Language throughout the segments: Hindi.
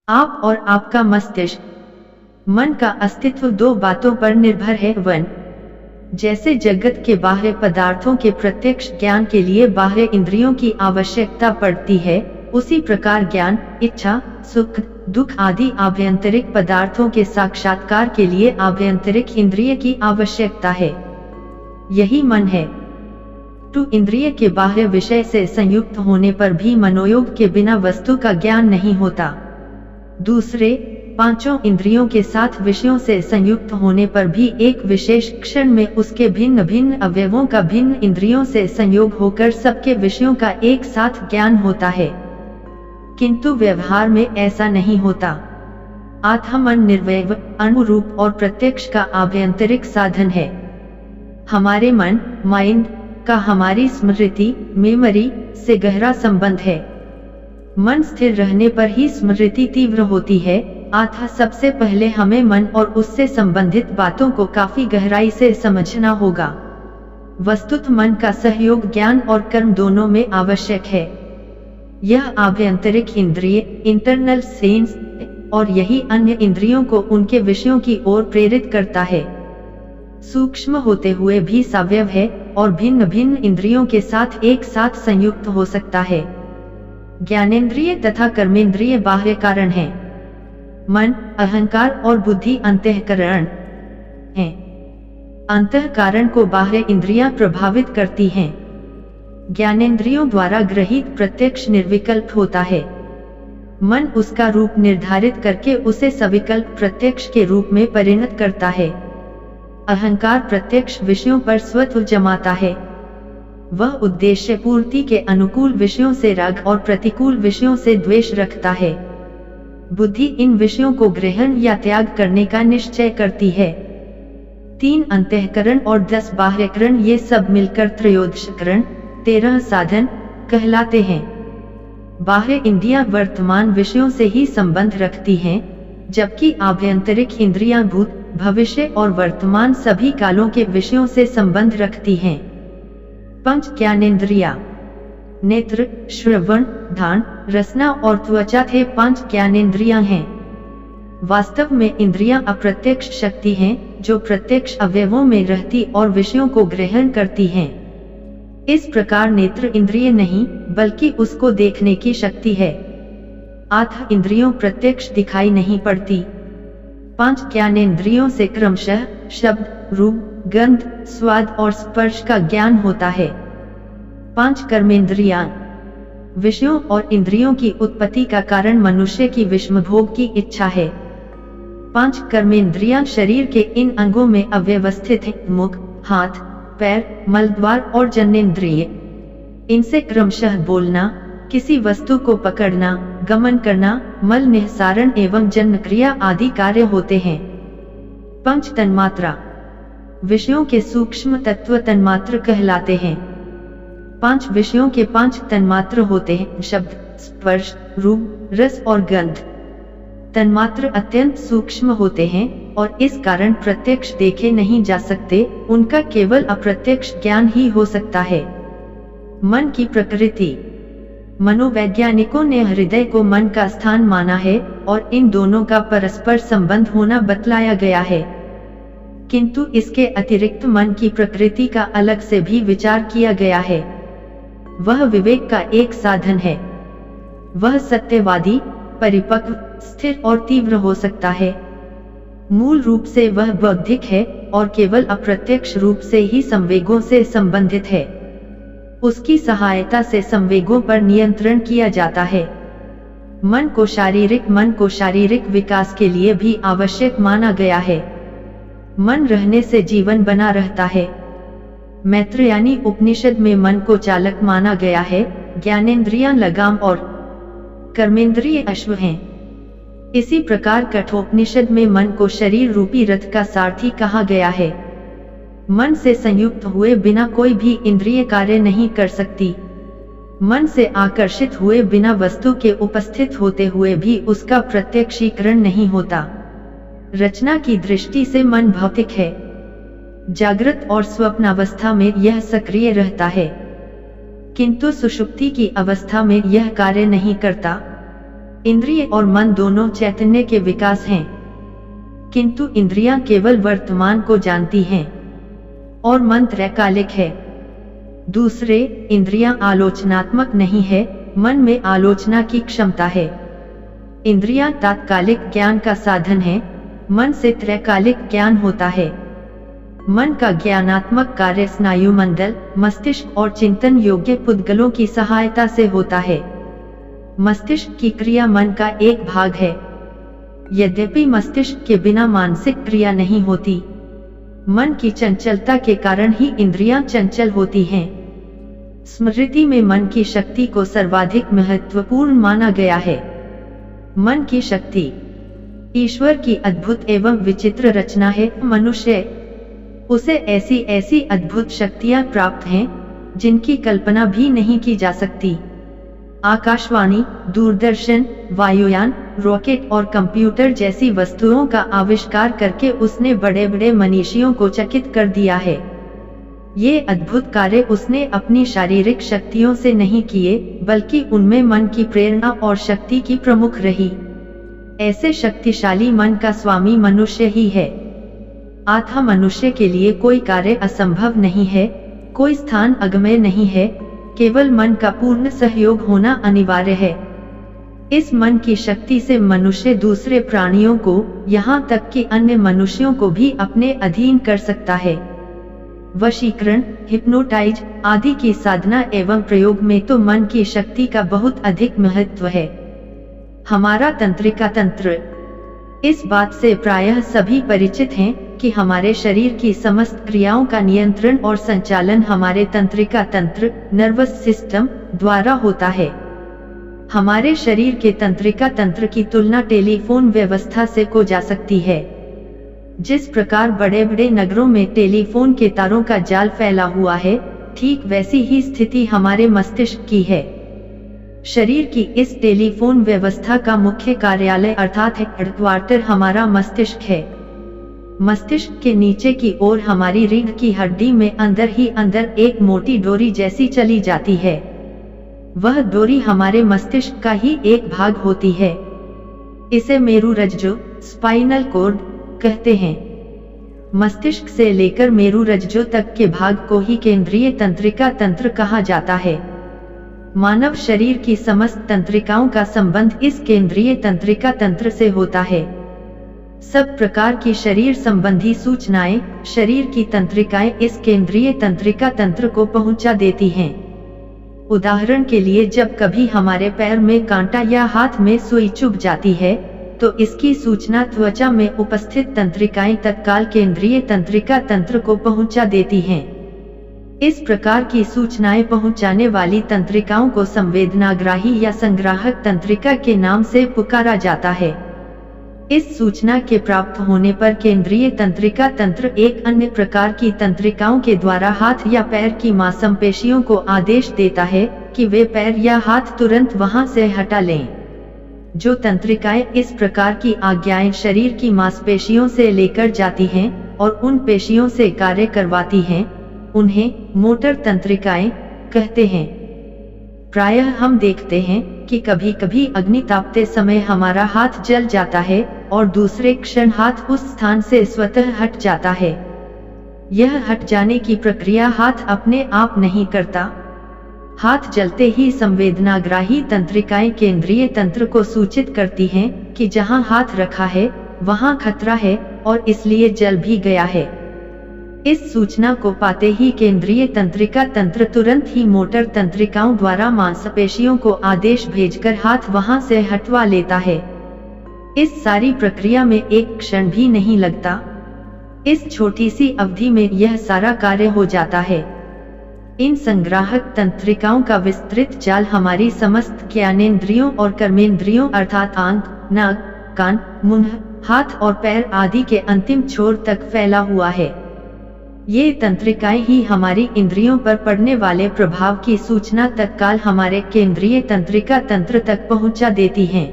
आप और आपका मस्तिष्क। मन का अस्तित्व दो बातों पर निर्भर है। वन, जैसे जगत के बाह्य पदार्थों के प्रत्यक्ष ज्ञान के लिए बाह्य इंद्रियों की आवश्यकता पड़ती है, उसी प्रकार ज्ञान, इच्छा, सुख, दुख आदि आभ्यंतरिक पदार्थों के साक्षात्कार के लिए आभ्यंतरिक इंद्रिय की आवश्यकता है। यही मन है। टू इंद्रिय के बाह्य विषय से संयुक्त होने पर भी मनोयोग के बिना वस्तु का ज्ञान नहीं होता। दूसरे, पांचों इंद्रियों के साथ विषयों से संयुक्त होने पर भी एक विशेष क्षण में उसके भिन्न भिन्न अवयवों का भिन्न इंद्रियों से संयोग होकर सबके विषयों का एक साथ ज्ञान होता है। किंतु व्यवहार में ऐसा नहीं होता। आत्मन निर्वैव, अनुरूप और प्रत्यक्ष का आभ्यंतरिक साधन है। हमारे मन, माइंड का हमारी स्मृति, मेमोरी से गहरा संबंध है। मन स्थिर रहने पर ही स्मृति तीव्र होती है। अतः सबसे पहले हमें मन और उससे संबंधित बातों को काफी गहराई से समझना होगा। वस्तुतः मन का सहयोग ज्ञान और कर्म दोनों में आवश्यक है। यह आभ्यंतरिक इंद्रिय, इंटरनल सेंस, और यही अन्य इंद्रियों को उनके विषयों की ओर प्रेरित करता है। सूक्ष्म होते हुए भी सावयव है और भिन्न भिन्न इंद्रियों के साथ एक साथ संयुक्त हो सकता है। ज्ञानेंद्रिय तथा कर्मेंद्रिय बाह्य कारण हैं। मन, अहंकार और बुद्धि अंतःकरण हैं। अंतःकरण को बाह्य इंद्रियां प्रभावित करती हैं। ज्ञानेंद्रियों द्वारा गृहीत प्रत्यक्ष निर्विकल्प होता है। मन उसका रूप निर्धारित करके उसे सविकल्प प्रत्यक्ष के रूप में परिणत करता है। अहंकार प्रत्यक्ष विषयों पर स्वत्व जमाता है। वह उद्देश्य पूर्ति के अनुकूल विषयों से राग और प्रतिकूल विषयों से द्वेष रखता है। बुद्धि इन विषयों को ग्रहण या त्याग करने का निश्चय करती है। 3 अंतःकरण और 10 बाह्यकरण, ये सब मिलकर त्रयोदशकरण, 13 साधन कहलाते हैं। बाह्य इंद्रियां वर्तमान विषयों से ही संबंध रखती हैं, जबकि आभ्यंतरिक इंद्रियां भूत, भविष्य और वर्तमान सभी कालों के विषयों से संबंध रखती हैं। पंच ज्ञानेंद्रियां, नेत्र, श्रवण, घ्राण, रसना और त्वचा थे 5 ज्ञानेंद्रियां हैं। वास्तव में इंद्रियां अप्रत्यक्ष शक्ति हैं, जो प्रत्यक्ष अवयवों में रहती और विषयों को ग्रहण करती हैं। इस प्रकार नेत्र इंद्रिय नहीं, बल्कि उसको देखने की शक्ति है। अतः इंद्रियों प्रत्यक्ष दिखाई नहीं पड़ती। 5 ज्ञानेंद्रियों से क्रमशः शब्द, रूप, गंध, स्वाद और स्पर्श का ज्ञान होता है। 5 कर्मेंद्रियां, विषयों और इंद्रियों की उत्पत्ति का कारण मनुष्य की विषमभोग की इच्छा है। 5 कर्मेंद्रियां शरीर के इन अंगों में अव्यवस्थित हैं: मुख, हाथ, पैर, मलद्वार और जननेंद्रिय। इनसे क्रमशः बोलना, किसी वस्तु को पकड़ना, गमन करना, मल निःसारण एवं जन्म क्रिया आदि कार्य होते हैं। 5 तन्मात्रा, विषयों के सूक्ष्म तत्व तन्मात्र कहलाते हैं। 5 विषयों के 5 तन्मात्र होते हैं: शब्द, स्पर्श, रूप, रस और गंध। तन्मात्र अत्यंत सूक्ष्म होते हैं और इस कारण प्रत्यक्ष देखे नहीं जा सकते, उनका केवल अप्रत्यक्ष ज्ञान ही हो सकता है। मन की प्रकृति, मनोवैज्ञानिकों ने हृदय को मन का स्थान माना है और इन दोनों का परस्पर संबंध होना बतलाया गया है। किंतु इसके अतिरिक्त मन की प्रकृति का अलग से भी विचार किया गया है। वह विवेक का एक साधन है। वह सत्यवादी, परिपक्व, स्थिर और तीव्र हो सकता है। मूल रूप से वह बौद्धिक है और केवल अप्रत्यक्ष रूप से ही संवेगों से संबंधित है। उसकी सहायता से संवेगों पर नियंत्रण किया जाता है। मन को शारीरिक विकास के लिए भी आवश्यक माना गया है। मन रहने से जीवन बना रहता है। मैत्रेयनी उपनिषद में मन को चालक माना गया है। ज्ञानेंद्रियां लगाम और कर्मेंद्रिय अश्व हैं। इसी प्रकार कठोपनिषद में मन को शरीर रूपी रथ का सारथी कहा गया है। मन से संयुक्त हुए बिना कोई भी इंद्रिय कार्य नहीं कर सकती। मन से आकर्षित हुए बिना वस्तु के उपस्थित होते हुए भी उसका प्रत्यक्षीकरण नहीं होता। रचना की दृष्टि से मन भौतिक है। जागृत और स्वप्नावस्था में यह सक्रिय रहता है, किंतु सुषुप्ति की अवस्था में यह कार्य नहीं करता। इंद्रिय और मन दोनों चैतन्य के विकास हैं, किंतु इंद्रियां केवल वर्तमान को जानती हैं और मन त्रैकालिक है। दूसरे, इंद्रियां आलोचनात्मक नहीं है, मन में आलोचना की क्षमता है। इंद्रियां तात्कालिक ज्ञान का साधन है, मन से त्रैकालिक ज्ञान होता है। मन का ज्ञानात्मक कार्य स्नायु मंडल, मस्तिष्क और चिंतन योग्य पुद्गलों की सहायता से होता है। मस्तिष्क की क्रिया मन का एक भाग है, यद्यपि मस्तिष्क के बिना मानसिक क्रिया नहीं होती। मन की चंचलता के कारण ही इंद्रियां चंचल होती हैं। स्मृति में मन की शक्ति को सर्वाधिक महत्वपूर्ण माना गया है। मन की शक्ति ईश्वर की अद्भुत एवं विचित्र रचना है। मनुष्य उसे ऐसी ऐसी अद्भुत शक्तियां प्राप्त हैं जिनकी कल्पना भी नहीं की जा सकती। आकाशवाणी, दूरदर्शन, वायुयान, रॉकेट और कंप्यूटर जैसी वस्तुओं का आविष्कार करके उसने बड़े बड़े मनीषियों को चकित कर दिया है। ये अद्भुत कार्य उसने अपनी शारीरिक शक्तियों से नहीं किए, बल्कि उनमें मन की प्रेरणा और शक्ति की प्रमुख रही। ऐसे शक्तिशाली मन का स्वामी मनुष्य ही है। अतः मनुष्य के लिए कोई कार्य असंभव नहीं है, कोई स्थान अगम्य नहीं है, केवल मन का पूर्ण सहयोग होना अनिवार्य है। इस मन की शक्ति से मनुष्य दूसरे प्राणियों को, यहाँ तक कि अन्य मनुष्यों को भी अपने अधीन कर सकता है। वशीकरण, हिप्नोटाइज आदि की साधना एवं प्रयोग में तो मन की शक्ति का बहुत अधिक महत्व है। हमारा तंत्रिका तंत्र इस बात से प्रायः सभी परिचित हैं कि हमारे शरीर की समस्त क्रियाओं का नियंत्रण और संचालन हमारे तंत्रिका तंत्र, नर्वस सिस्टम द्वारा होता है। हमारे शरीर के तंत्रिका तंत्र की तुलना टेलीफोन व्यवस्था से को जा सकती है। जिस प्रकार बड़े बड़े नगरों में टेलीफोन के तारों का जाल फैला हुआ है, ठीक वैसी ही स्थिति हमारे मस्तिष्क की है। शरीर की इस टेलीफोन व्यवस्था का मुख्य कार्यालय अर्थात हेडक्वार्टर हमारा मस्तिष्क है। मस्तिष्क के नीचे की ओर हमारी रीढ़ की हड्डी में अंदर ही अंदर एक मोटी डोरी जैसी चली जाती है। वह डोरी हमारे मस्तिष्क का ही एक भाग होती है। इसे मेरुरज्जु, स्पाइनल कॉर्ड कहते हैं। मस्तिष्क से लेकर मेरुरज्जु तक के भाग को ही केंद्रीय तंत्रिका तंत्र कहा जाता है। मानव शरीर की समस्त तंत्रिकाओं का संबंध इस केंद्रीय तंत्रिका तंत्र से होता है। सब प्रकार की शरीर संबंधी सूचनाएं शरीर की तंत्रिकाएं इस केंद्रीय तंत्रिका तंत्र को पहुंचा देती हैं। उदाहरण के लिए, जब कभी हमारे पैर में कांटा या हाथ में सुई चुभ जाती है, तो इसकी सूचना त्वचा में उपस्थित तंत्रिकाएं तत्काल केंद्रीय तंत्रिका तंत्र को पहुंचा देती हैं। इस प्रकार की सूचनाएं पहुंचाने वाली तंत्रिकाओं को संवेदनाग्राही या संग्राहक तंत्रिका के नाम से पुकारा जाता है। इस सूचना के प्राप्त होने पर केंद्रीय तंत्रिका तंत्र एक अन्य प्रकार की तंत्रिकाओं के द्वारा हाथ या पैर की मांसपेशियों को आदेश देता है कि वे पैर या हाथ तुरंत वहां से हटा लें। जो तंत्रिकाएं इस प्रकार की आज्ञाएं शरीर की मांसपेशियों से लेकर जाती हैं और उन पेशियों से कार्य करवाती हैं, उन्हें मोटर तंत्रिकाएं कहते हैं। प्रायः हम देखते हैं कि कभी कभी अग्नि तापते समय हमारा हाथ जल जाता है और दूसरे क्षण हाथ उस स्थान से स्वतः हट जाता है। यह हट जाने की प्रक्रिया हाथ अपने आप नहीं करता। हाथ जलते ही संवेदनाग्राही तंत्रिकाएं केंद्रीय तंत्र को सूचित करती हैं कि जहां हाथ रखा है वहां खतरा है और इसलिए जल भी गया है। इस सूचना को पाते ही केंद्रीय तंत्रिका तंत्र तुरंत ही मोटर तंत्रिकाओं द्वारा मांसपेशियों को आदेश भेजकर हाथ वहां से हटवा लेता है। इस सारी प्रक्रिया में एक क्षण भी नहीं लगता। इस छोटी सी अवधि में यह सारा कार्य हो जाता है। इन संग्राहक तंत्रिकाओं का विस्तृत जाल हमारी समस्त ज्ञानेंद्रियों और कर्मेंद्रियों अर्थात आंख, नाक, कान, मुंह, हाथ और पैर आदि के अंतिम छोर तक फैला हुआ है। ये तंत्रिकाएं ही हमारी इंद्रियों पर पड़ने वाले प्रभाव की सूचना तत्काल हमारे केंद्रीय तंत्रिका तंत्र तक पहुंचा देती हैं।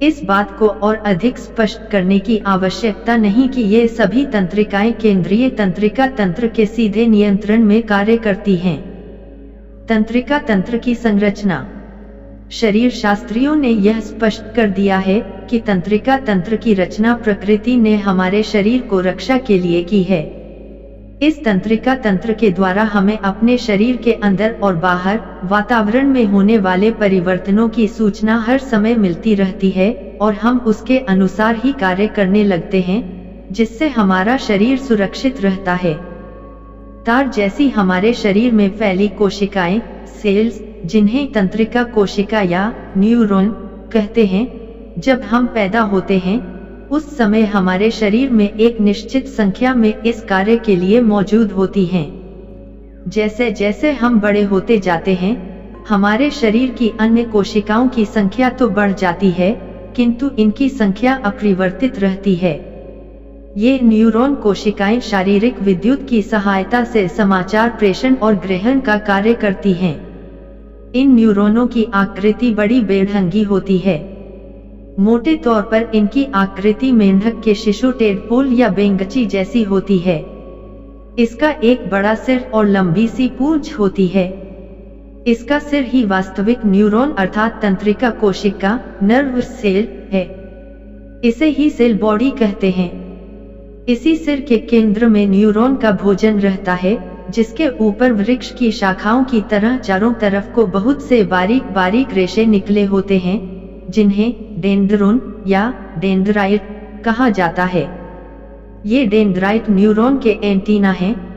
इस बात को और अधिक स्पष्ट करने की आवश्यकता नहीं कि ये सभी तंत्रिकाएं केंद्रीय तंत्रिका तंत्र के सीधे नियंत्रण में कार्य करती हैं। तंत्रिका तंत्र की संरचना। शरीर शास्त्रियों ने यह स्पष्ट कर दिया है कि तंत्रिका तंत्र की रचना प्रकृति ने हमारे शरीर को रक्षा के लिए की है। इस तंत्रिका तंत्र के द्वारा हमें अपने शरीर के अंदर और बाहर वातावरण में होने वाले परिवर्तनों की सूचना हर समय मिलती रहती है और हम उसके अनुसार ही कार्य करने लगते हैं, जिससे हमारा शरीर सुरक्षित रहता है। तार जैसी हमारे शरीर में फैली कोशिकाएं, सेल्स, जिन्हें तंत्रिका कोशिका या न्यूरॉन कहते हैं, जब हम पैदा होते हैं उस समय हमारे शरीर में एक निश्चित संख्या में इस कार्य के लिए मौजूद होती हैं। जैसे जैसे हम बड़े होते जाते हैं, हमारे शरीर की अन्य कोशिकाओं की संख्या तो बढ़ जाती है, किंतु इनकी संख्या अपरिवर्तित रहती है। ये न्यूरॉन कोशिकाएं शारीरिक विद्युत की सहायता से समाचार प्रेषण और ग्रहण का कार्य करती हैं। इन न्यूरॉनों की आकृति बड़ी बेढंगी होती है। मोटे तौर पर इनकी आकृति मेंढक के शिशु टेडपोल या बेंगची जैसी होती है। इसका एक बड़ा सिर और लंबी सी पूंछ होती है। इसका सिर ही वास्तविक न्यूरॉन अर्थात तंत्रिका कोशिका नर्व सेल है। इसे ही सेल बॉडी कहते हैं। इसी सिर के केंद्र में न्यूरॉन का भोजन रहता है, जिसके ऊपर वृक्ष की शाखाओं की तरह चारों तरफ को बहुत से बारीक बारीक रेशे निकले होते हैं, जिन्हें डेंड्रोन या डेंड्राइट कहा जाता है। ये डेंड्राइट न्यूरॉन के एंटीना हैं,